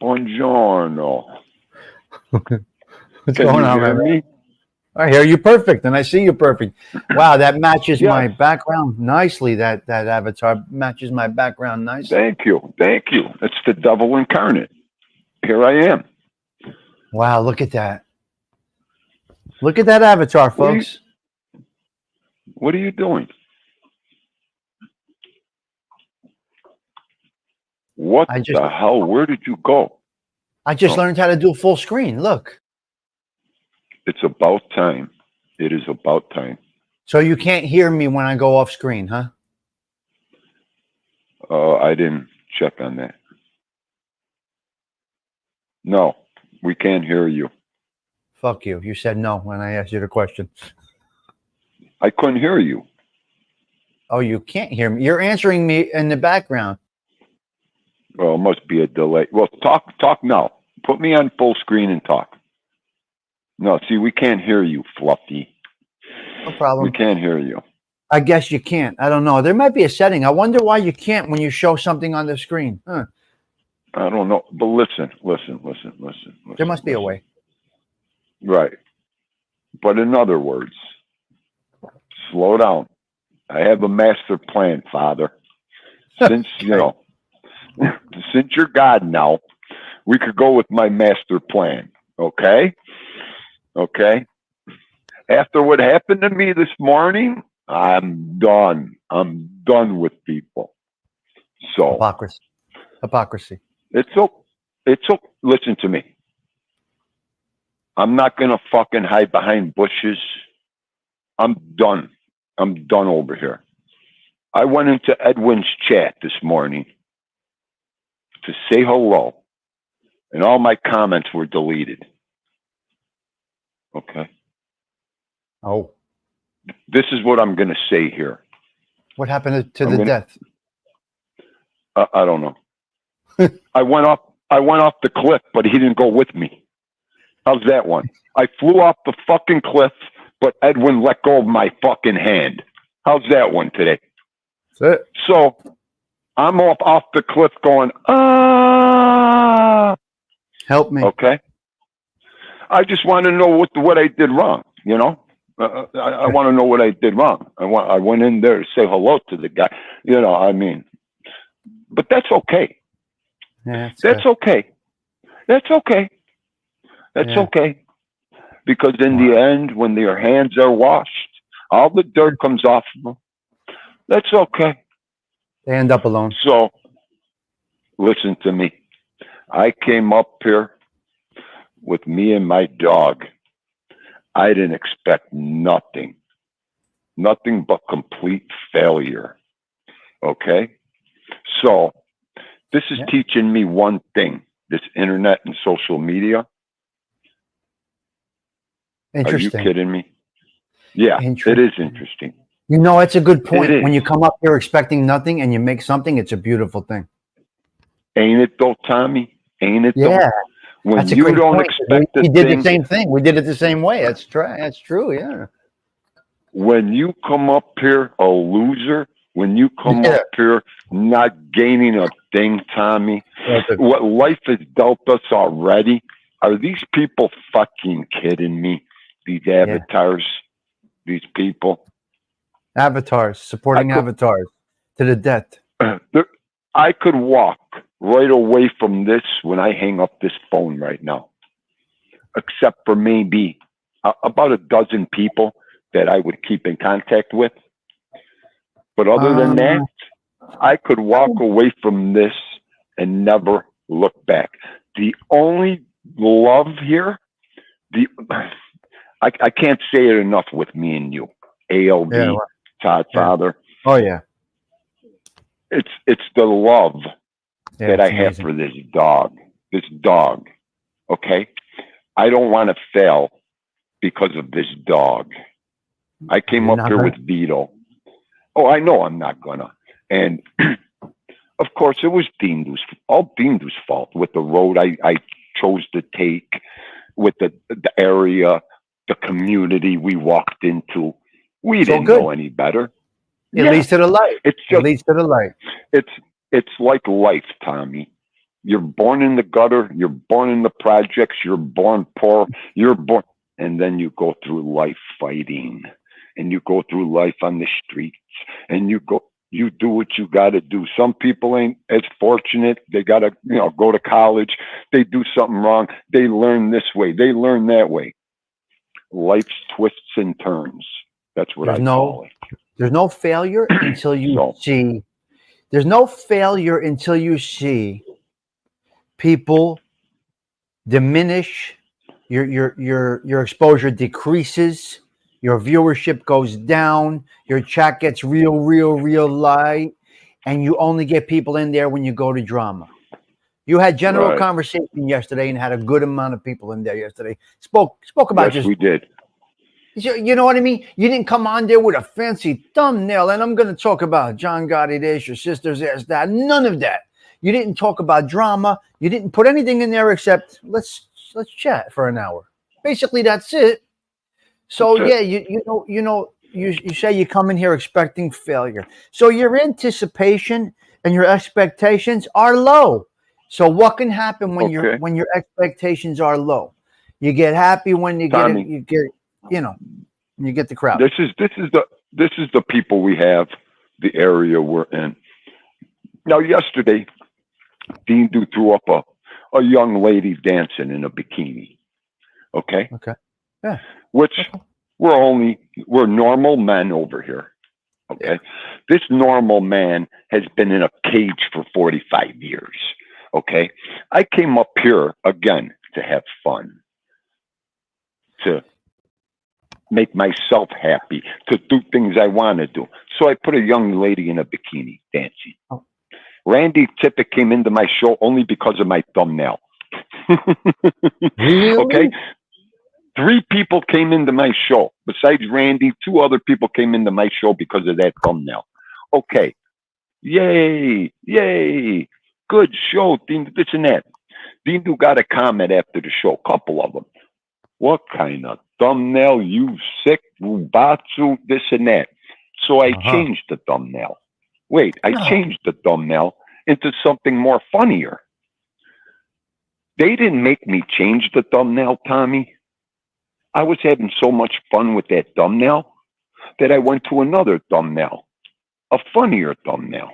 Buongiorno. What's Can going you on, hear man? me? I hear you perfect, and I see you perfect. Wow, that matches Yes. my background nicely. That avatar matches my background nicely. Thank you. Thank you. It's the devil incarnate. Here I am. Wow, look at that. Look at that avatar, What are you, folks. what are you doing? What I just the hell? Where did you go? I just Oh, learned how to do full screen. Look. it's about time. It is about time. So you can't hear me when I go off screen, huh? I didn't check on that. No, we can't hear you. Fuck you. You said no when I asked you the question. I couldn't hear you. Oh, you can't hear me. You're answering me in the background. Well, it must be a delay. Well, talk now. Put me on full screen and talk. No, see, we can't hear you, Fluffy. No We problem. can't hear you. I guess you can't. I don't know. There might be a setting. I wonder why you can't when you show something on the screen. Huh. I don't know. But listen. There must be a way. Right. But in other words, slow down. I have a master plan, Father. Since, since you're God now, we could go with my master plan. Okay? Okay? After what happened to me this morning, I'm done. I'm done with people. So Hypocrisy. it's listen to me. I'm not gonna fucking hide behind bushes. I'm done. I'm done over here. I went into Edwin's chat this morning to say hello, and all my comments were deleted. Okay. Oh, This is what I'm gonna say here. what happened to the death? I don't know. I went off the cliff, but he didn't go with me. How's that one? I flew off the fucking cliff, but Edwin let go of my fucking hand. How's that one today? That's it. So I'm off the cliff going, ah. Help me. Okay. I just want to know what I did wrong. You know, I want to know what I did wrong. I went in there to say hello to the guy. You know, I mean, but that's okay. Yeah, That's okay. That's okay. That's Yeah. okay. Because in the end, when their hands are washed, all the dirt comes off of them. That's okay. They end up alone. So, listen to me. I came up here with me and my dog. I didn't expect nothing but complete failure. Okay? So, this is teaching me one thing, this internet and social media. Are you kidding me? Yeah, it is interesting. You know, it's a good point. When you come up here expecting nothing and you make something, it's a beautiful thing. Ain't it though, Tommy? Ain't it though? Yeah. When That's a you great don't point. expect We did the same thing. We did it the same way. That's true. That's true. Yeah. When you come up here a loser, when you come up here not gaining a thing, Tommy, what life has dealt us already, are these people fucking kidding me? These avatars, these people. Avatars, supporting avatars to the death. I could walk right away from this when I hang up this phone right now, except for maybe about a dozen people that I would keep in contact with. But other than that, I could walk away from this and never look back. The only love here, I can't say it enough with me and you, ALV, Todd Father. Oh yeah. It's the love that I have for this dog. This dog. Okay? I don't want to fail because of this dog. I came up here with Vito. Oh, I know I'm not gonna. And of course it was all Theendu's fault with the road I chose to take, with the area, the community we walked into. We didn't know any better. It leads to the light. It's just, it leads to the light. It's like life, Tommy. You're born in the gutter. You're born in the projects. You're born poor. You're born, and then you go through life fighting, and you go through life on the streets, and you do what you got to do. Some people ain't as fortunate. They got to, go to college. They do something wrong. They learn this way. They learn that way. Life's twists and turns. That's what I call it. There's no failure until you see. There's no failure until you see people diminish. Your exposure decreases. Your viewership goes down. Your chat gets real light, and you only get people in there when you go to drama. You had general conversation yesterday and had a good amount of people in there yesterday. Spoke about we did. You know what I mean? You didn't come on there with a fancy thumbnail, and I'm going to talk about John Gotti this, your sister's this, that. None of that. You didn't talk about drama. You didn't put anything in there except let's chat for an hour. Basically, that's it. So yeah, you say you come in here expecting failure. So your anticipation and your expectations are low. So what can happen when your expectations are low? You get happy when you get you get the crowd. This is the people we have, the area we're in. Now yesterday, Theendu threw up a young lady dancing in a bikini. Okay. Yeah. Which we're normal men over here. Okay. Yeah. This normal man has been in a cage for 45 years. Okay. I came up here again to have fun, to make myself happy, to do things I want to do. So I put a young lady in a bikini dancing. Oh. Randy Tippett came into my show only because of my thumbnail. Really? Okay. 3 people came into my show. Besides Randy, 2 other people came into my show because of that thumbnail. Okay. Yay. Good show, Theendu, this and that. Theendu got a comment after the show, a couple of them. What kind of thumbnail, you sick, Rubatsu, this and that. So I changed the thumbnail. I changed the thumbnail into something more funnier. They didn't make me change the thumbnail, Tommy. I was having so much fun with that thumbnail that I went to another thumbnail, a funnier thumbnail.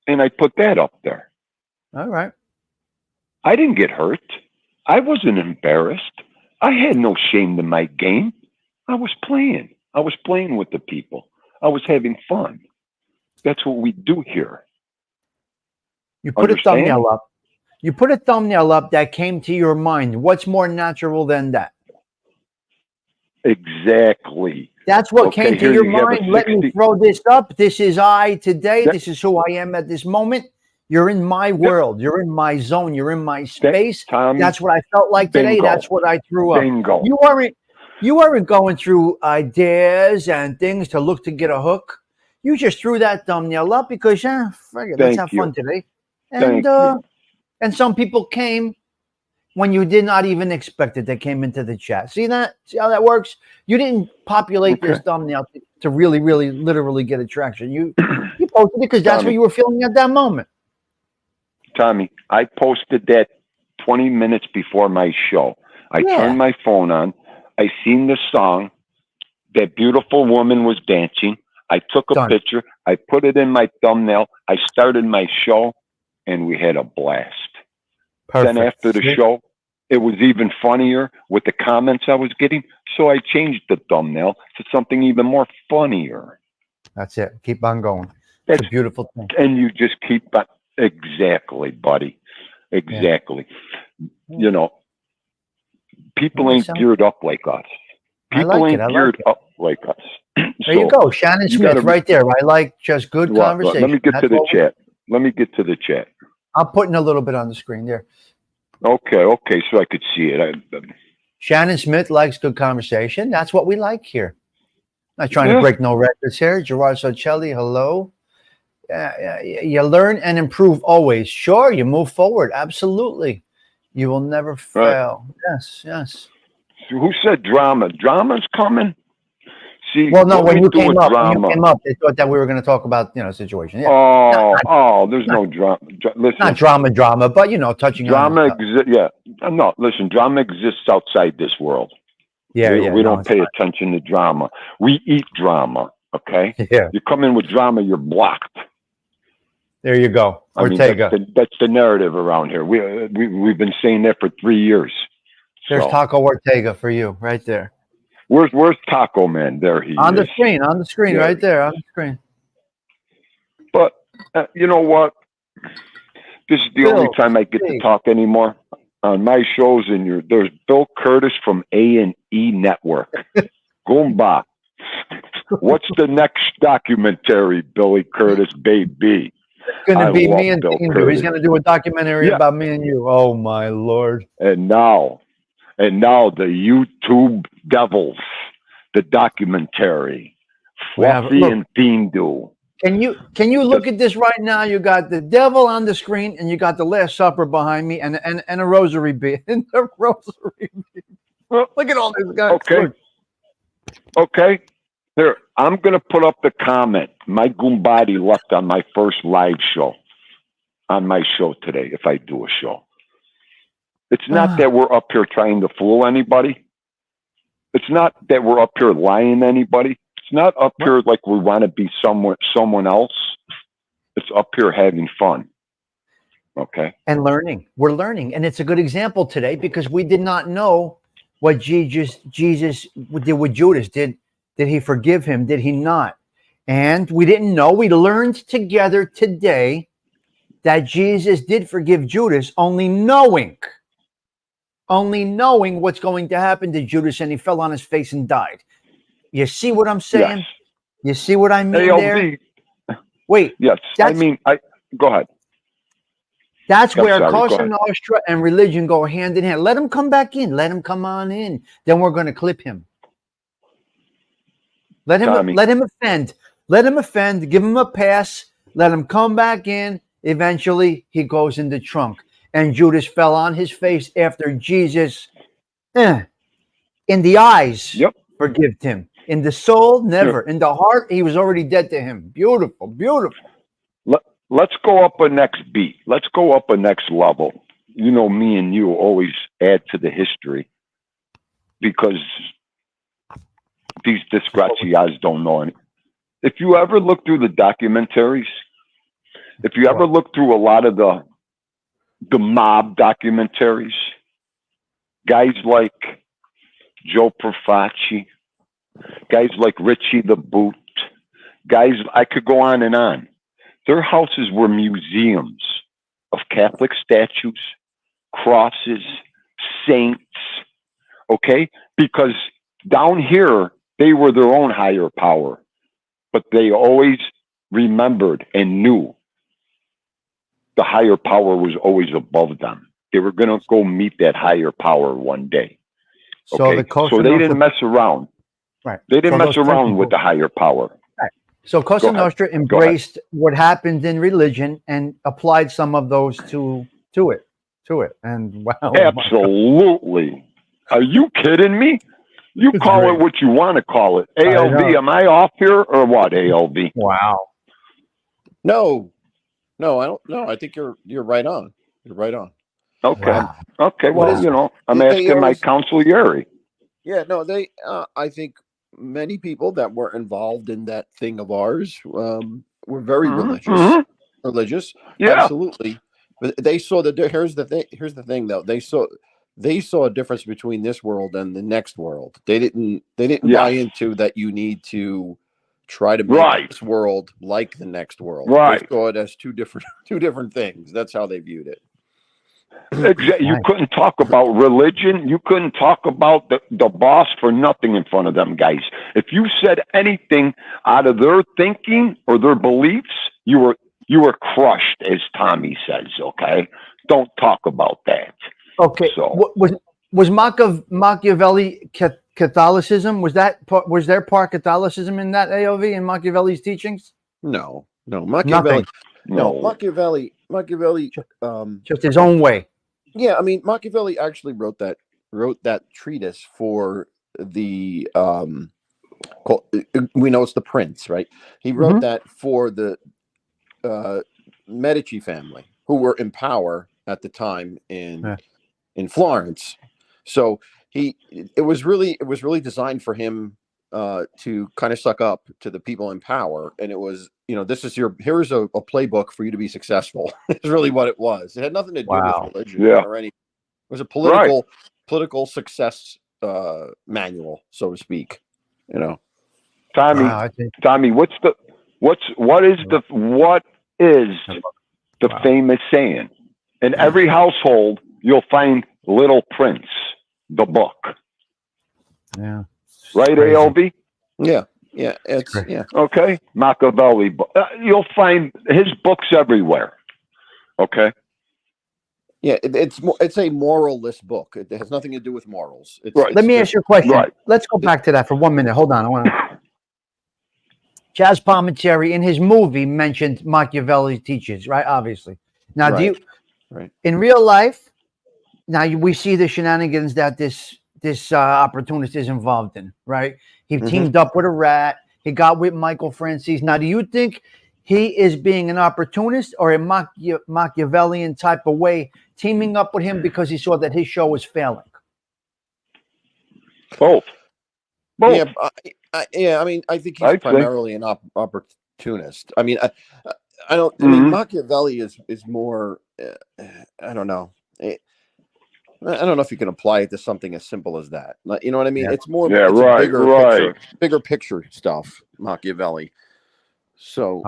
And I put that up there. All right. I didn't get hurt. I wasn't embarrassed. I had no shame in my game. I was playing. I was playing with the people. I was having fun. That's what we do here. You put a thumbnail up. You put a thumbnail up that came to your mind. What's more natural than that? Exactly. That's what came to your mind. Let me throw this up. This is I today. This is who I am at this moment. You're in my world. You're in my zone. You're in my space. That's what I felt like today. That's what I threw up. Bingo. You weren't going through ideas and things to look to get a hook. You just threw that thumbnail up because, forget it, let's have fun today. And some people came when you did not even expect it. They came into the chat. See that? See how that works? You didn't populate this thumbnail to really, literally get attraction. You posted it because that's what you were feeling at that moment. Tommy, I posted that 20 minutes before my show. I turned my phone on. I seen the song. That beautiful woman was dancing. I took a picture. I put it in my thumbnail. I started my show, and we had a blast. Perfect. Then after the show, it was even funnier with the comments I was getting. So I changed the thumbnail to something even more funnier. That's it. Keep on going. It's a beautiful thing. And you just keep on. Exactly, buddy. Exactly. Yeah. People ain't geared up like us. People ain't geared up like us. There you go. Shannon Smith right there. I like just good conversation. Let me get to the chat. Let me get to the chat. I'm putting a little bit on the screen there. Okay, so I could see it. Shannon Smith likes good conversation. That's what we like here. Not trying to break no records here. Gerard Socelli, hello. You learn and improve always. Sure, you move forward. Absolutely. You will never fail. Right. Yes. Who said drama? Drama's coming. See, Well, no, what when we you do came with up, drama. they thought that we were going to talk about, situation. Yeah. Oh, there's no drama. Listen, Not drama, but, touching on. drama exists. Yeah, no, listen, drama exists outside this world. Yeah, We no, don't pay attention to drama. We eat drama. Okay. Yeah. You come in with drama, you're blocked. There you go. Ortega. I mean, that's the narrative around here. We've been saying that for 3 years. There's So, Taco Ortega for you right there. Where's Taco Man? There he On is. on the screen, right there, on the screen. But you know what? This is the only time I get to talk anymore on my shows. And there's Bill Curtis from A&E Network. Goomba. What's the next documentary, Billy Curtis, baby? It's going to be me and Theendu. He's going to do a documentary about me and you. Oh, my Lord. And now the YouTube Devils, the documentary. Fluffy and Theendu. Can you look at this right now? You got the devil on the screen, and you got the Last Supper behind me, and a rosary bead. And the rosary bead. Look at all these guys. Okay. Okay. Here, I'm going to put up the comment. My Goombadi left on my first live show. On my show today, if I do a show. It's not that we're up here trying to fool anybody. It's not that we're up here lying to anybody. It's not up here like we want to be someone else. It's up here having fun. Okay. And learning. We're learning. And it's a good example today because we did not know what Jesus did with Judas. Did he forgive him? Did he not? And we didn't know. We learned together today that Jesus did forgive Judas, only knowing what's going to happen to Judas, and he fell on his face and died. You see what I'm saying? Yes. You see what I mean there? Wait. Yes. Go ahead. That's where Cosa Nostra and religion go hand in hand. Let him come back in. Let him come on in. Then we're going to clip him. Let him offend. Let him offend. Give him a pass. Let him come back in. Eventually, he goes in the trunk. And Judas fell on his face after Jesus, in the eyes, forgived him. In the soul, never. In the heart, he was already dead to him. Beautiful, beautiful. Let's go up a next beat. Let's go up a next level. Me and you always add to the history because these disgraziados don't know any. If you ever look through the documentaries, if you ever look through a lot of the mob documentaries, guys like Joe Profaci, guys like Richie the Boot, guys, I could go on and on. Their houses were museums of Catholic statues, crosses, saints, okay? Because down here, they were their own higher power, but they always remembered and knew the higher power was always above them. They were going to go meet that higher power one day. Okay? So they didn't mess around. Right. They didn't mess around with the higher power. Right. So Cosa Nostra embraced what happened in religion and applied some of those to it. And wow. Absolutely. Are you kidding me? You call it what you want to call it. ALV, am I off here or what, ALV? Wow. No, I don't know. I think you're right on. You're right on. Okay. Wow. Okay. Well, I'm asking my consigliere. Yeah, no, I think many people that were involved in that thing of ours were very religious. Yeah. Absolutely. But they saw here's the thing though. They saw a difference between this world and the next world. They didn't buy into that you need to try to make this world like the next world. Right. They saw it as two different things. That's how they viewed it. Exactly. You couldn't talk about religion. You couldn't talk about the boss for nothing in front of them guys. If you said anything out of their thinking or their beliefs, you were crushed, as Tommy says. Okay, don't talk about that. Okay. So was Machiavelli Catholicism? Was there part Catholicism in that, AOV, in Machiavelli's teachings? No, Machiavelli. No, Machiavelli. Just his own way. Yeah, I mean, Machiavelli actually wrote that treatise for the we know it's the prince, right? He wrote that for the Medici family, who were in power at the time in Florence. So it was really designed for him to kind of suck up to the people in power, and it was, here's a playbook for you to be successful. It's really what it was. It had nothing to do with religion or any. It was a political success manual, so to speak. Tommy, what is the famous saying? In every household, you'll find Little Prince, the book. Yeah. Right, ALV? Yeah. Okay. Machiavelli. You'll find his books everywhere. Okay. Yeah, it's a moralless book. It has nothing to do with morals. Let me ask you a question. Right. Let's go back to that for 1 minute. Hold on. Chaz Palminteri in his movie mentioned Machiavelli teaches, right? Obviously. Now, do you in real life? Now we see the shenanigans that this opportunist is involved in, right? He teamed up with a rat. He got with Michael Francis. Now, do you think he is being an opportunist or a Machiavellian type of way, teaming up with him because he saw that his show was failing? Both. Yeah, I mean, I think he's primarily an opportunist. I mean, I don't. I mean, Machiavelli is more. I don't know. I don't know if you can apply it to something as simple as that. You know what I mean? It's more bigger picture stuff, Machiavelli. So,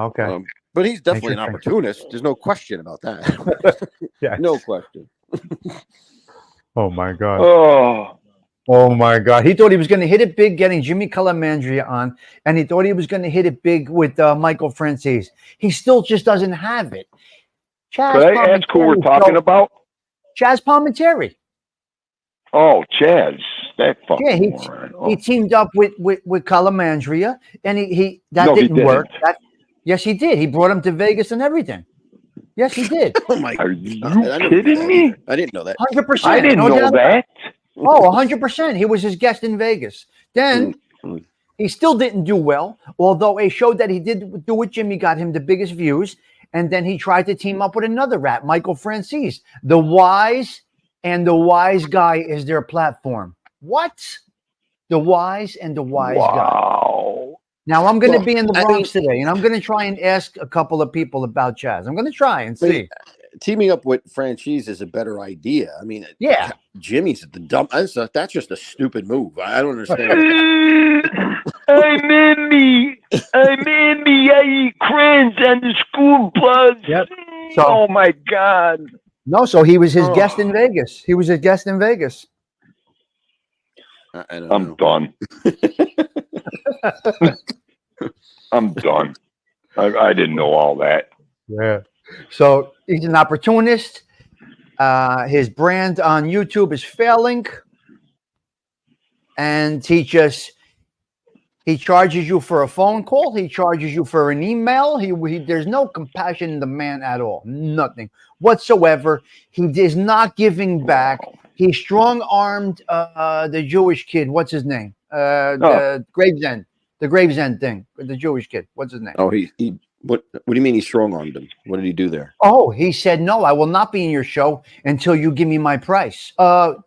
but he's definitely an opportunist. There's no question about that. No question. Oh my God. Oh my God. He thought he was going to hit it big getting Jimmy Calamandria on, and he thought he was going to hit it big with Michael Francis. He still just doesn't have it. Could I ask who we're talking about? Chaz Palminteri. Oh, Chaz. That fucking he teamed up with Calamandria, and that didn't work. Yes, he did. He brought him to Vegas and everything. Yes, he did. Oh my God. Are you kidding me? I didn't know that. 100%. I didn't know that. Oh, 100%. He was his guest in Vegas. Then he still didn't do well, although a show that he did do with Jimmy got him the biggest views. And then he tried to team up with another rat, Michael Francis. The Wise and the Wise Guy is their platform. What? The Wise and the Wise Guy. Now, I'm going to be in the Bronx today, and I'm going to try and ask a couple of people about Chaz. I'm going to try and see. Teaming up with Franchise is a better idea. I mean, Jimmy's the dumb. That's just a stupid move. I don't understand. I'm in me. I eat crayons and the school bus. Yep. So, oh my God. No, so he was his guest in Vegas. He was his guest in Vegas. I'm done. I'm done. I didn't know all that. Yeah. So he's an opportunist. His brand on YouTube is failing. And he charges you for a phone call. He charges you for an email. There's no compassion in the man at all. Nothing whatsoever. He is not giving back. He strong-armed the Jewish kid. What's his name? The Gravesend. The Gravesend thing. The Jewish kid. What's his name? Oh, what do you mean he strong-armed him? What did he do there? Oh, he said, no, I will not be in your show until you give me my price.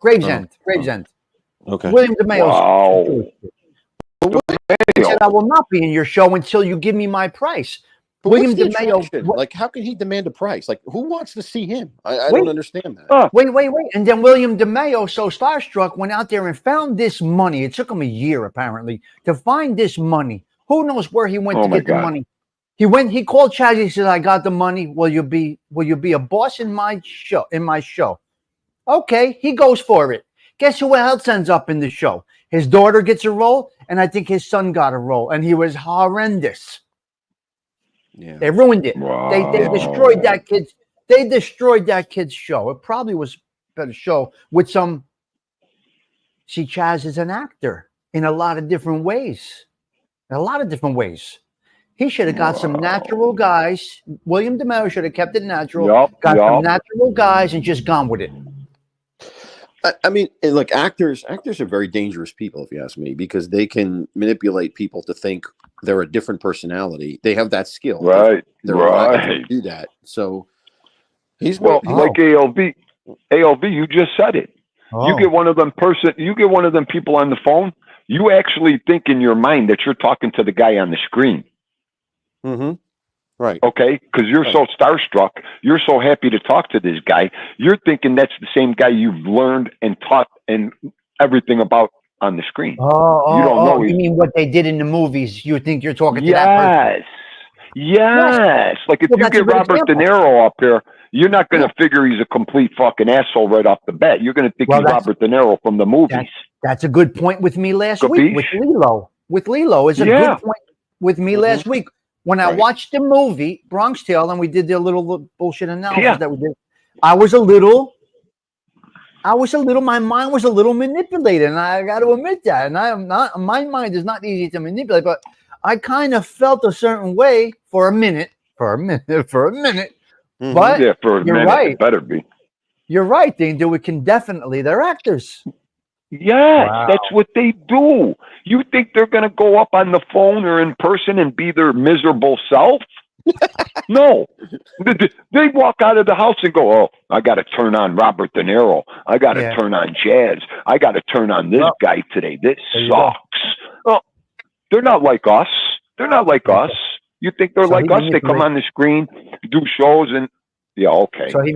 Gravesend. Gravesend. Okay. William DeMeo. Wow. He said, I will not be in your show until you give me my price. But William DeMeo, like, how can he demand a price? Like, who wants to see him? I don't understand that. Wait. And then William DeMeo, so starstruck, went out there and found this money. It took him a year, apparently, to find this money. Who knows where he went to get the money? He called Chaz. He said, I got the money. Will you be a boss in my show? Okay, he goes for it. Guess who else ends up in the show? His daughter gets a role, and I think his son got a role, and he was horrendous. Yeah. They ruined it. Wow. They destroyed that kid's. They destroyed that kid's show. It probably was a better show with some. See, Chaz is an actor in a lot of different ways. He should have got some natural guys. William DeMeo should have kept it natural. Got some natural guys and just gone with it. I mean, and look, actors are very dangerous people, if you ask me, because they can manipulate people to think they're a different personality. They have that skill. Right. They're Right. allowed to do that. So like ALV, you just said it. You get one of them people on the phone, you actually think in your mind that you're talking to the guy on the screen. Mm-hmm. Right. Okay, because you're so starstruck, you're so happy to talk to this guy. You're thinking that's the same guy you've learned and taught and everything about on the screen. You don't know. You mean what they did in the movies? You think you're talking to that person? Yes. Like if you get Robert De Niro up here, you're not going to figure he's a complete fucking asshole right off the bat. You're going to think he's Robert De Niro from the movies. That's a good point with me last week with Lilo. With Lilo, it's a good point with me last week. When I watched the movie Bronx Tale and we did the little bullshit analysis that we did, my mind was a little manipulated, and I got to admit that. And my mind is not easy to manipulate, but I kind of felt a certain way for a minute. But for a minute, you're right. It better be. You're right, They're actors. Yes, that's what they do. You think they're going to go up on the phone or in person and be their miserable self? No. They walk out of the house and go, oh, I got to turn on Robert De Niro. I got to turn on Jazz. I got to turn on this guy today. This sucks. Oh, they're not like us. They're not like us. You think they're like us? They come on the screen, do shows, and So he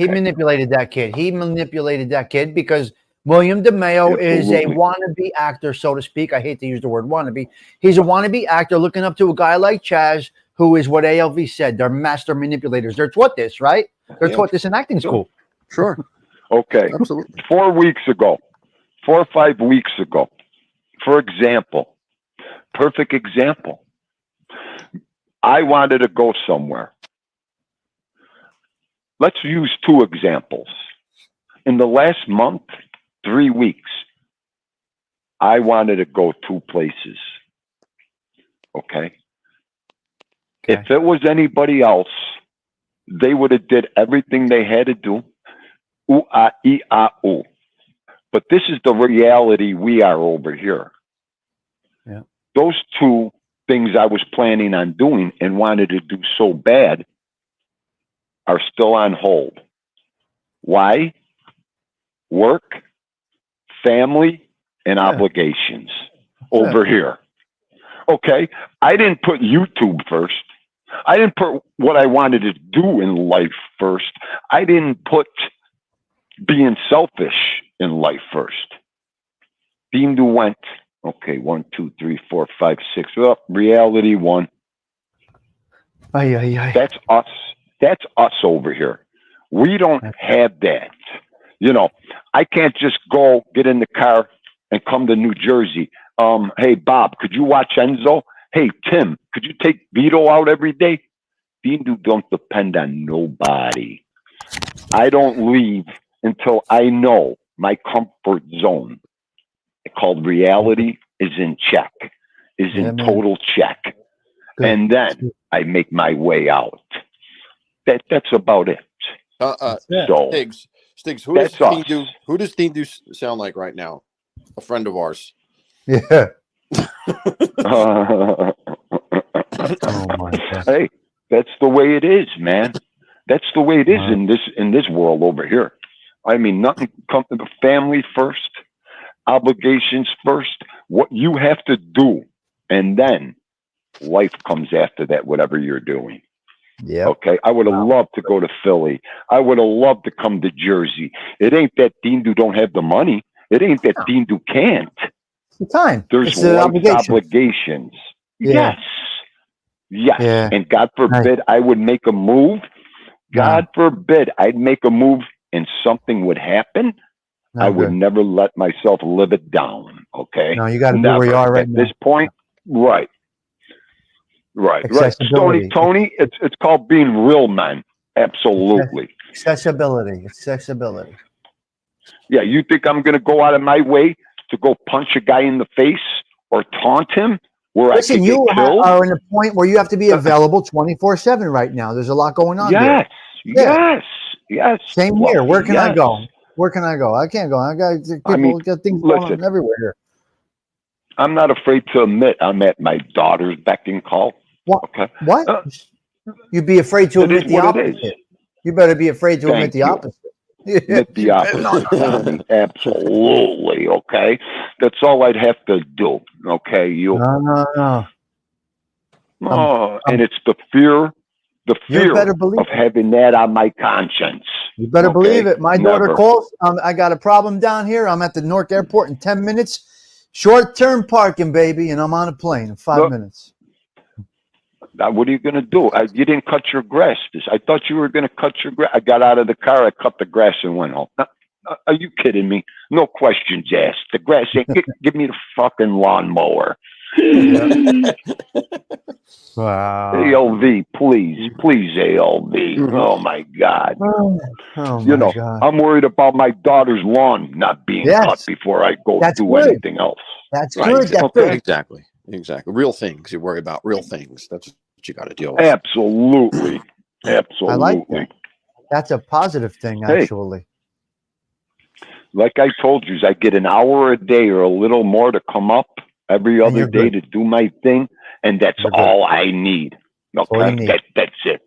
manipulated that kid. He manipulated that kid because William DeMeo is a wannabe actor, so to speak. I hate to use the word wannabe. He's a wannabe actor looking up to a guy like Chaz, who is what ALV said. They're master manipulators. They're taught this, right? They're taught this in acting school. Sure. Okay. Absolutely. 4 or 5 weeks ago, for example, perfect example. I wanted to go somewhere. Let's use 2 examples. In the last month, 3 weeks, I wanted to go 2 places. Okay? If it was anybody else, they would have did everything they had to do. Ooh, ah, ee, ah, ooh. But this is the reality we are over here. Yeah. Those 2 things I was planning on doing and wanted to do so bad are still on hold. Why? Work, family, and obligations over here. Okay? I didn't put YouTube first. I didn't put what I wanted to do in life first. I didn't put being selfish in life first. Theendu went, 1, 2, 3, 4, 5, 6. Well, reality 1. That's us. That's us over here. We don't have that. I can't just go get in the car and come to New Jersey. Hey, Bob, could you watch Enzo? Hey, Tim, could you take Vito out every day? Theendu don't depend on nobody. I don't leave until I know my comfort zone, called reality, is in check, is in total check. Good. And then I make my way out. That's about it. Stiggs, who does Theendu sound like right now? A friend of ours. Yeah. Oh my God. Hey, that's the way it is, man. That's the way it is in this world over here. I mean, nothing comes to the family first, obligations first, what you have to do, and then life comes after that, whatever you're doing. Yeah. Okay. I would have loved to go to Philly. I would have loved to come to Jersey. It ain't that Theendu don't have the money. It ain't that Theendu can't. It's the time. There's obligations. Yeah. Yes. Yeah. And God forbid I would make a move. God forbid I'd make a move and something would happen. I would never let myself live it down. Okay. No, you got to be where you are right now. At this point, right. Tony, it's called being real, man. Absolutely. Accessibility. Yeah, you think I'm going to go out of my way to go punch a guy in the face or taunt him? Listen, you are in a point where you have to be available 24/7 right now. There's a lot going on. Yes. Same here. Where can I go? Where can I go? I can't go. I got people got things going on everywhere here. I'm not afraid to admit I'm at my daughter's beck and call. What? Okay. What? You'd be afraid to admit the opposite. You better be afraid to admit the opposite. Admit the opposite. Absolutely. Okay. That's all I'd have to do. Okay. No. And it's the fear of having that on my conscience. You better believe it. My daughter calls. I got a problem down here. I'm at the Newark airport in 10 minutes. Short-term parking, baby, and I'm on a plane in 5 minutes. Now, what are you going to do? You didn't cut your grass. I thought you were going to cut your grass. I got out of the car, I cut the grass and went home. Now, are you kidding me? No questions asked. The grass ain't. Give me the fucking lawnmower. Wow. ALV, please, ALV. Oh my God. God. I'm worried about my daughter's lawn not being cut before I go do anything else. That's good. That's good. Exactly. Real things. You worry about real things. That's what you got to deal with. Absolutely. I like that. That's a positive thing, actually. Like I told you, I get an hour a day or a little more to come up every other day to do my thing, and that's all I need. Okay, that's it.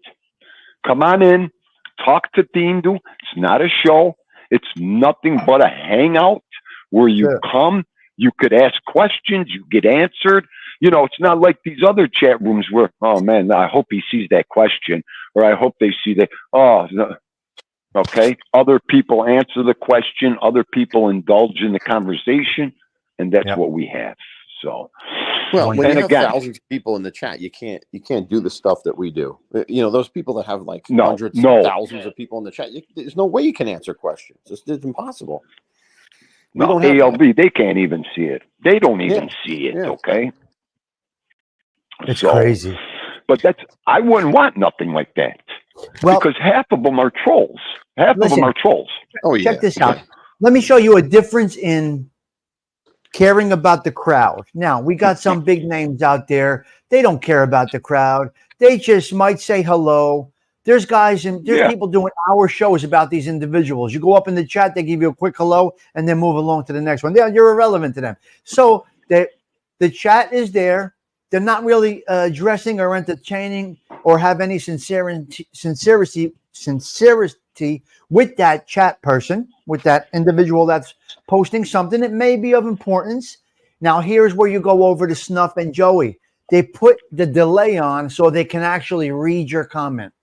Come on in, talk to Theendu. It's not a show. It's nothing but a hangout where you come. You could ask questions. You get answered. It's not like these other chat rooms where, oh man, I hope he sees that question, or I hope they see that. Oh, no. Okay. Other people answer the question. Other people indulge in the conversation, and that's what we have. So, well, when you have thousands of people in the chat, you can't do the stuff that we do. Those people that have like hundreds, thousands of people in the chat, there's no way you can answer questions. It's impossible. No, ALV, they can't even see it. They don't even see it. Okay. It's crazy. But I wouldn't want nothing like that. Well, because half of them are trolls. Half of them are trolls. Oh, Check this out. Let me show you a difference in caring about the crowd. Now, we got some big names out there. They don't care about the crowd. They just might say hello. There's guys and there's people doing hour shows about these individuals. You go up in the chat, they give you a quick hello, and then move along to the next one. You're irrelevant to them. So the chat is there. They're not really addressing or entertaining or have any sincerity with that chat person, with that individual that's posting something that may be of importance. Now, here's where you go over to Snuff and Joey. They put the delay on so they can actually read your comment.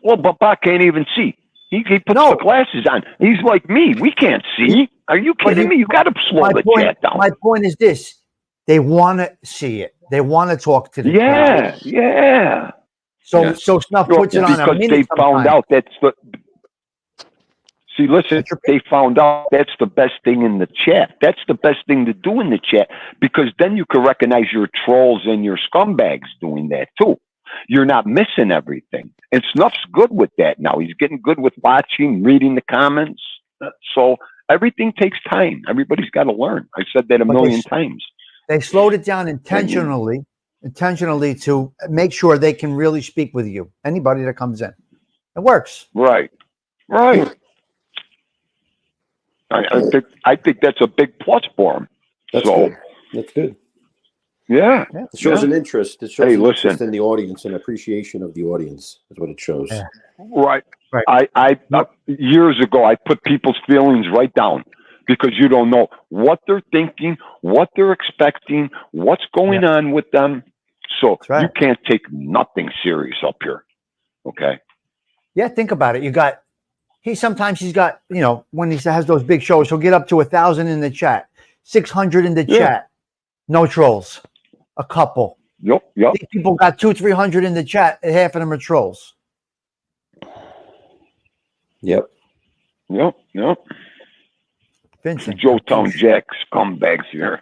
Well, but Bob can't even see. He puts the glasses on. He's like me. We can't see. Are you kidding me? You got to slow the chat down. My point is this. They want to see it. They want to talk to the crowd. Yeah. So Snuff puts it on a minute. Because they found out that's the... See, listen, they found out that's the best thing in the chat. That's the best thing to do in the chat, because then you can recognize your trolls and your scumbags doing that too. You're not missing everything. And Snuff's good with that now. He's getting good with watching, reading the comments. So everything takes time. Everybody's got to learn. I said that a million times. They slowed it down intentionally to make sure they can really speak with you. Anybody that comes in. It works. Right. I think that's a big plus for them. That's good. Yeah. It shows an interest. It shows an interest in the audience and appreciation of the audience is what it shows. Yeah. Right. I years ago, I put people's feelings right down, because you don't know what they're thinking, what they're expecting, what's going on with them. So you can't take nothing serious up here. Okay. Yeah. Think about it. Sometimes he's got, when he has those big shows, he'll get up to 1,000 in the chat, 600 in the chat. No trolls. A couple. Yep. These people got 200-300 in the chat, and half of them are trolls. Yep. Vincent. Joetown Jack scumbags here.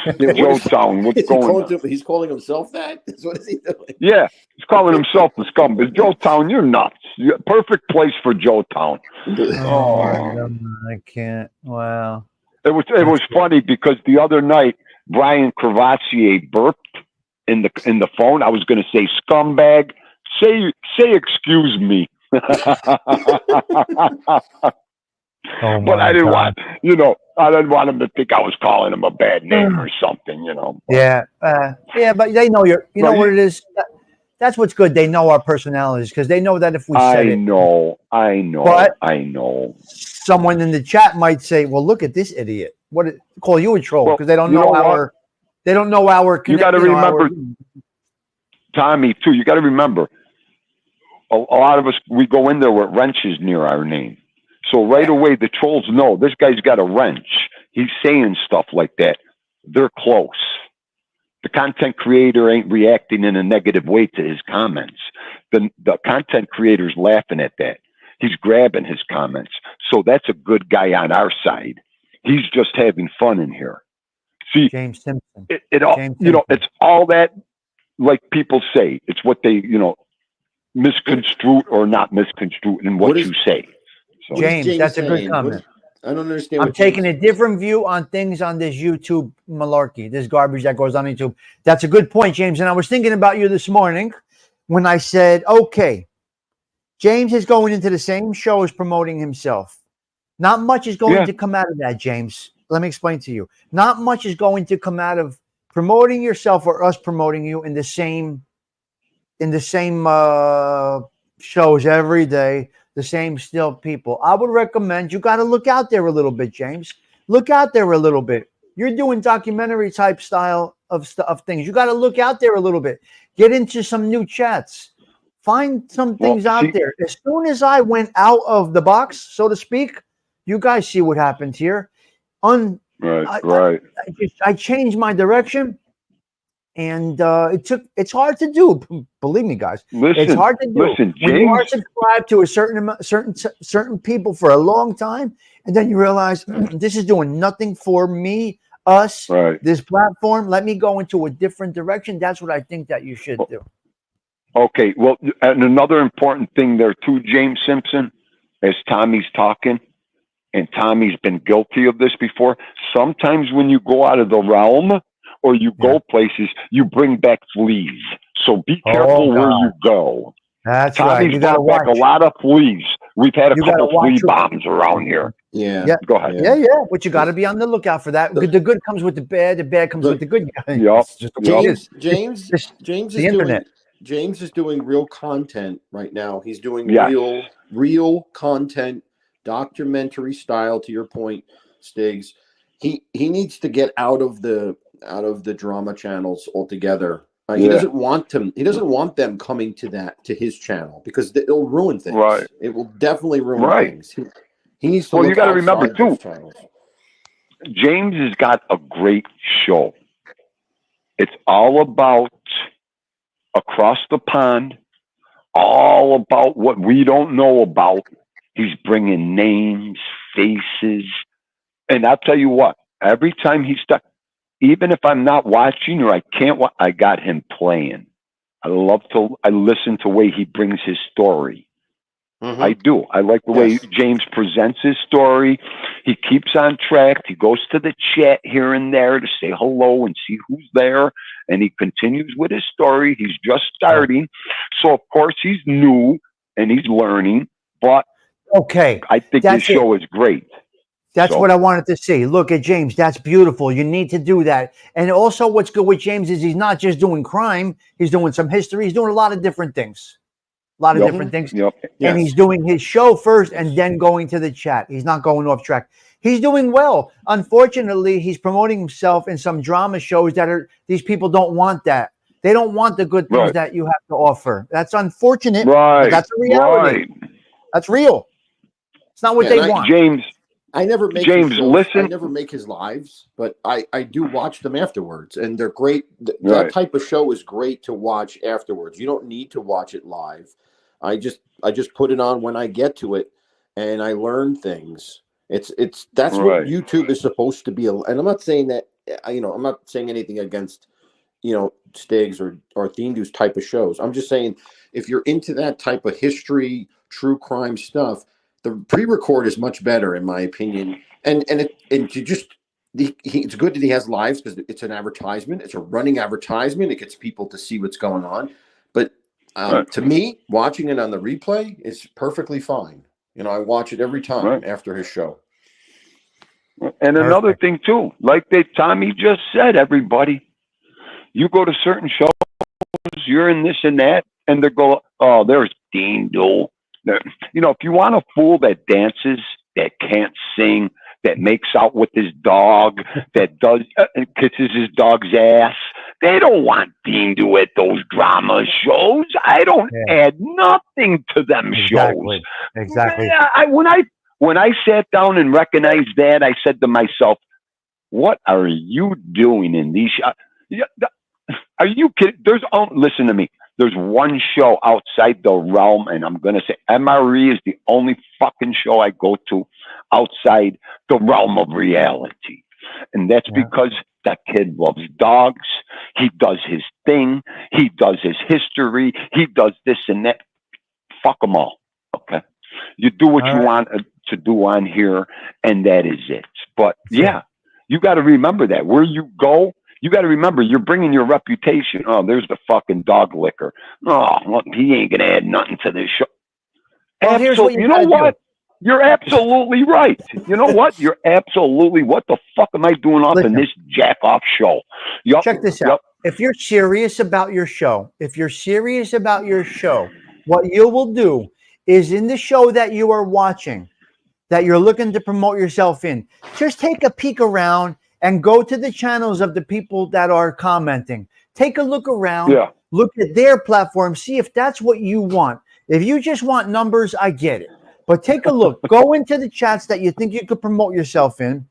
Joetown, what's going on? He's calling himself that? What is he doing? Yeah, he's calling himself the scumbag. Joetown, you're nuts. Perfect place for Joetown. I can't. Wow. It was funny because the other night, Brian Cravatier burped in the phone. I was going to say scumbag. Say excuse me. Oh But I my didn't God. want, I didn't want him to think I was calling him a bad name or something. But, Yeah, but they know you no, know what it is. That's what's good. They know our personalities because they know that if we said it, but I know. someone in the chat might say, "Well, look at this idiot." Call you a troll Well, because they don't you know know what? they don't know our You got to remember, our, Tommy, too. You got to remember, a lot of us, we go in there with wrenches near our name. So right away, the trolls know this guy's got a wrench. He's saying stuff like that. They're close. The content creator ain't reacting in a negative way to his comments. The content creator's laughing at that. He's grabbing his comments. So that's a good guy on our side. He's just having fun in here. See, James Simpson. It all, it's all that, like people say, it's what they, misconstrue or not misconstrue in what you say. So, James, that's a good comment. I don't understand. I'm taking a different view on things on this YouTube malarkey, this garbage that goes on YouTube. That's a good point, James. And I was thinking about you this morning when I said, okay, James is going into the same show as promoting himself. Not much is going to come out of that, James. Let me explain to you. Not much is going to come out of promoting yourself or us promoting you in the same shows every day, the same still people. I would recommend you got to look out there a little bit, James. Look out there a little bit. You're doing documentary type style of things. You got to look out there a little bit. Get into some new chats. Find some things out there. As soon as I went out of the box, so to speak, you guys see what happened here. Right. I changed my direction. And it's hard to do. Believe me, guys. It's hard to do. Listen, when you are subscribed to a certain people for a long time, and then you realize this is doing nothing for me, us, this platform. Let me go into a different direction. That's what I think that you should do. Okay. Well, and another important thing there too, James Simpson, as Tommy's talking, and Tommy's been guilty of this before. Sometimes when you go out of the realm, or you go places, you bring back fleas. So be careful where you go. That's Tommy's right. You got to brought back a lot of fleas. We've had a couple flea bombs around here. Yeah. Go ahead. Yeah. But you got to be on the lookout for that. The good comes with the bad comes with the good. James is doing real content right now. He's doing real content, documentary style. To your point, Stiggs, he needs to get out of the drama channels altogether. He doesn't want them. He doesn't want them coming to his channel because it'll ruin things. Right. It will definitely ruin things. He needs to. Well, you got to remember too. James has got a great show. It's all about across the pond, all about what we don't know about. He's bringing names, faces, and I'll tell you what. Every time he's stuck. Even if I'm not watching or I can't watch, I got him playing. I listen to the way he brings his story. Mm-hmm. I do. I like the way James presents his story. He keeps on track. He goes to the chat here and there to say hello and see who's there. And he continues with his story. He's just starting. So, of course, he's new and he's learning. But I think his show is great. That's what I wanted to see. Look at James. That's beautiful. You need to do that. And also what's good with James is he's not just doing crime. He's doing some history. He's doing a lot of different things. And he's doing his show first and then going to the chat. He's not going off track. He's doing well. Unfortunately, he's promoting himself in some drama shows these people don't want that. They don't want the good things that you have to offer. That's unfortunate. But that's a reality. That's real. It's not what they want. I never make I never make his lives, but I do watch them afterwards, and they're great. That type of show is great to watch afterwards. You don't need to watch it live. I just put it on when I get to it, and I learn things. That's what YouTube is supposed to be. And I'm not saying that I'm not saying anything against Stiggs or Theendu's type of shows. I'm just saying if you're into that type of history, true crime stuff. The pre-record is much better, in my opinion, and it's good that he has lives because it's an advertisement. It's a running advertisement. It gets people to see what's going on. But to me, watching it on the replay is perfectly fine. You know, I watch it every time after his show. And another thing too, like Tommy just said, everybody, you go to certain shows, you're in this and that, and they go, oh, there's Theendu. You know, if you want a fool that dances, that can't sing, that makes out with his dog, that does kisses his dog's ass, they don't want Theendu at those drama shows. I don't add nothing to them shows. Exactly. When I sat down and recognized that, I said to myself, "What are you doing in these shows? Are you kidding? Listen to me. There's one show outside the realm, and I'm going to say MRE is the only fucking show I go to outside the realm of reality. And that's because that kid loves dogs. He does his thing. He does his history. He does this and that. Fuck them all. Okay. You do what you want to do on here, and that is it. But yeah, you got to remember that where you go, you got to remember you're bringing your reputation. Oh, there's the fucking dog licker. Oh, look, he ain't gonna add nothing to this show. Well, here's what you know what? You're absolutely right. You know what? You're absolutely. What the fuck am I doing off in this jack off show? Check this out. If you're serious about your show, what you will do is in the show that you are watching, that you're looking to promote yourself in, just take a peek around and go to the channels of the people that are commenting. Take a look around, look at their platform, see if that's what you want. If you just want numbers, I get it. But take a look. Go into the chats that you think you could promote yourself in.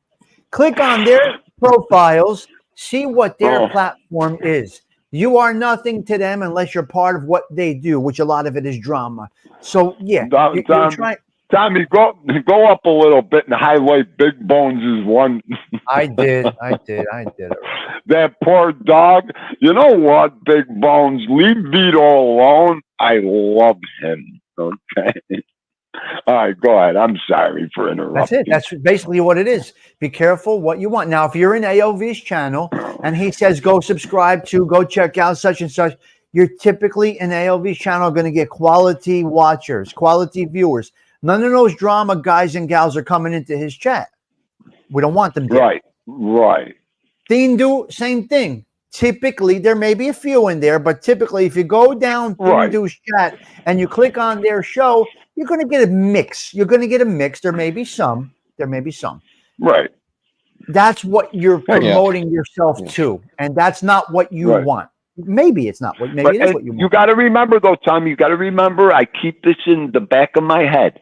Click on their profiles. See what their platform is. You are nothing to them unless you're part of what they do, which a lot of it is drama. So, yeah. Tommy, go up a little bit and highlight Big Bones is one. I did. That poor dog. You know what, Big Bones? Leave Vito alone. I love him. Okay. All right, go ahead. I'm sorry for interrupting. That's it. That's basically what it is. Be careful what you want. Now, if you're in ALV's channel and he says go subscribe to, go check out such and such, you're typically in ALV's channel going to get quality watchers, quality viewers. None of those drama guys and gals are coming into his chat. We don't want them there. Right. Theendu, same thing. Typically, there may be a few in there, but typically, if you go down Theendu's chat and you click on their show, you're going to get a mix. There may be some. Right. That's what you're promoting yourself to, and that's not what you want. Maybe it's not what. Maybe it is what you want. You got to remember, though, Tom. You got to remember. I keep this in the back of my head.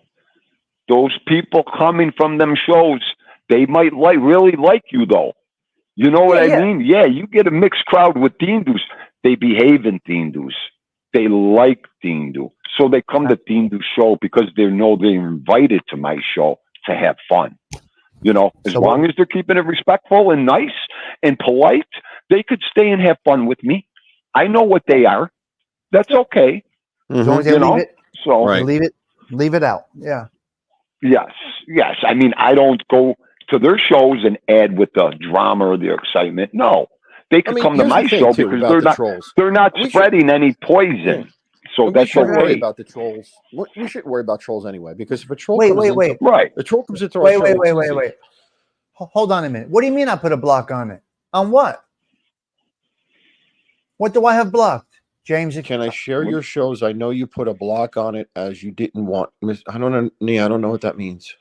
Those people coming from them shows, they might really like you, though. You know what I mean? Yeah, you get a mixed crowd with Theendus. They behave in Theendus. They like Theendu. So they come to Theendu's show because they know they're invited to my show to have fun. You know, as long as they're keeping it respectful and nice and polite, they could stay and have fun with me. I know what they are. That's okay. Leave it out. Yeah. Yes. I mean, I don't go to their shows and add with the drama or the excitement. No, they could come to my show because they're not spreading any poison. So that's okay. Worry about the trolls. We shouldn't worry about trolls anyway, because if a troll the troll comes into our show. Wait. Hold on a minute. What do you mean I put a block on it? On what? What do I have blocked, James? Can I share your shows? I know you put a block on it as you didn't want. I don't know what that means.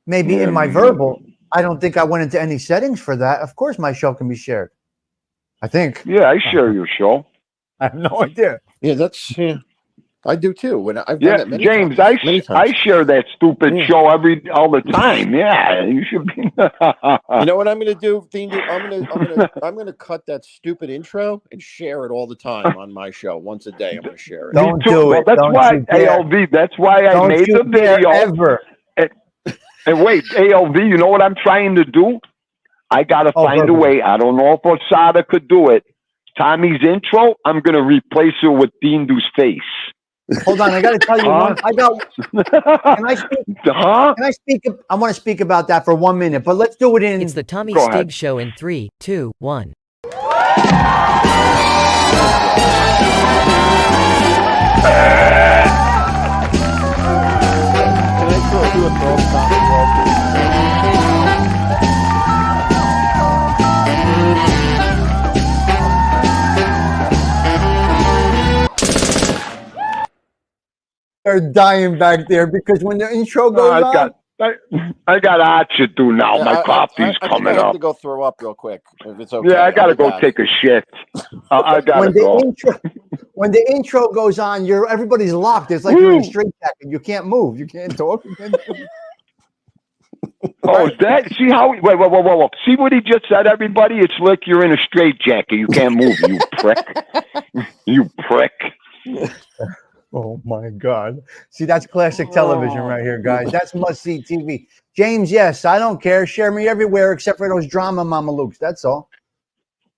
Maybe in my verbal, I don't think I went into any settings for that. Of course, my show can be shared. I think. Yeah, I share your show. I have no idea. Yeah, I do too. When I've done that many James, times, I share that stupid show all the time. Yeah, you should be. You know what I'm going to do, Theendu? I'm going to cut that stupid intro and share it all the time on my show. Once a day, I'm going to share it. Don't do it. That's why ALV. That's why I made the video. Ever. And wait, ALV. You know what I'm trying to do? I got to find a way. I don't know if Osada could do it. Tommy's intro, I'm going to replace it with Theendu's face. Hold on, I got to tell you one. Can I speak? I want to speak about that for 1 minute, but let's do it in. It's the Tommy Stig Show in 3, 2, 1. a throw They're dying back there because when the intro goes on. I got art to do now. My coffee's I coming think I have up. to go throw up real quick if it's okay. Yeah, I gotta go take a shit. I gotta go. When the intro goes on, everybody's locked. It's like you're in a straitjacket. You can't move. You can't talk. You can't Oh, is that? See how? Wait. See what he just said, everybody? It's like you're in a straitjacket. You can't move. You prick. You prick. Oh my God. See, that's classic television right here, guys. That's must-see TV. James, yes, I don't care. Share me everywhere except for those drama Mamalukes. That's all.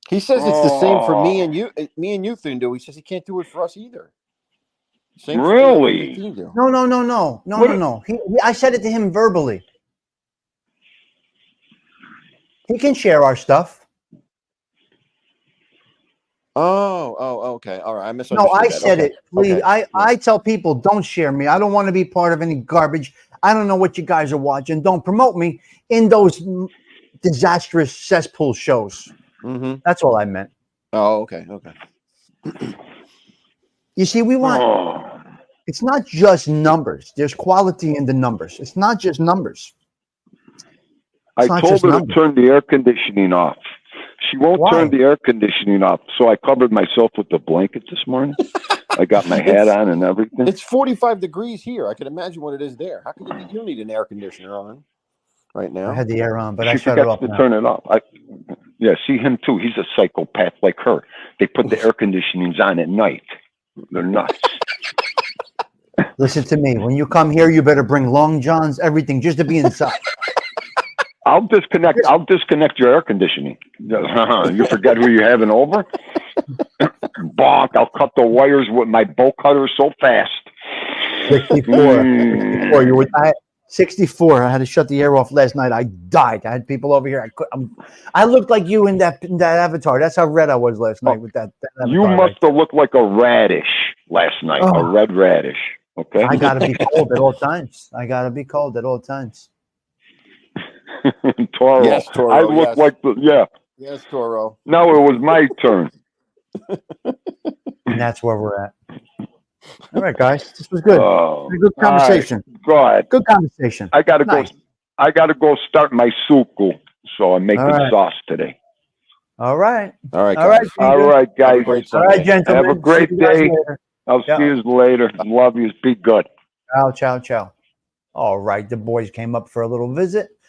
He says it's the same for me and you, Theendu. He says he can't do it for us either. Same really? No. I said it to him verbally. He can share our stuff. Okay. All right. I misunderstood. No, I said it. Please, okay. I tell people don't share me. I don't want to be part of any garbage. I don't know what you guys are watching. Don't promote me in those disastrous cesspool shows. Mm-hmm. That's all I meant. Oh, okay. You see, we want. It's not just numbers. There's quality in the numbers. It's not just numbers. I told her to turn the air conditioning off. She won't turn the air conditioning off, so I covered myself with the blanket this morning. I got my hat on and everything. It's 45 degrees here. I can imagine what it is there. How can you don't need an air conditioner on right now? I had the air on, but I shut it off. She forgets to turn it off. See him too. He's a psychopath like her. They put the air conditionings on at night. They're nuts. Listen to me. When you come here, you better bring long johns, everything, just to be inside. I'll disconnect your air conditioning. You forget who you're having over? Bonk. I'll cut the wires with my bolt cutter so fast. 64. 64. I had to shut the air off last night. I died. I had people over here. I looked like you in that avatar. That's how red I was last night with that avatar. You must have looked like a radish last night. A red radish. Okay. I got to be cold at all times. Toro. Yes, Toro. I look like Yes, Toro. Now it was my turn. And that's where we're at. All right, guys. This was good. Good conversation. Right. Go ahead. Good conversation. I gotta go. I gotta go start my suku. So I'm making sauce today. All right. All right, guys. All right, guys. All right, gentlemen. Have a great day. I'll see you later. Love you. Be good. Ciao. All right. The boys came up for a little visit.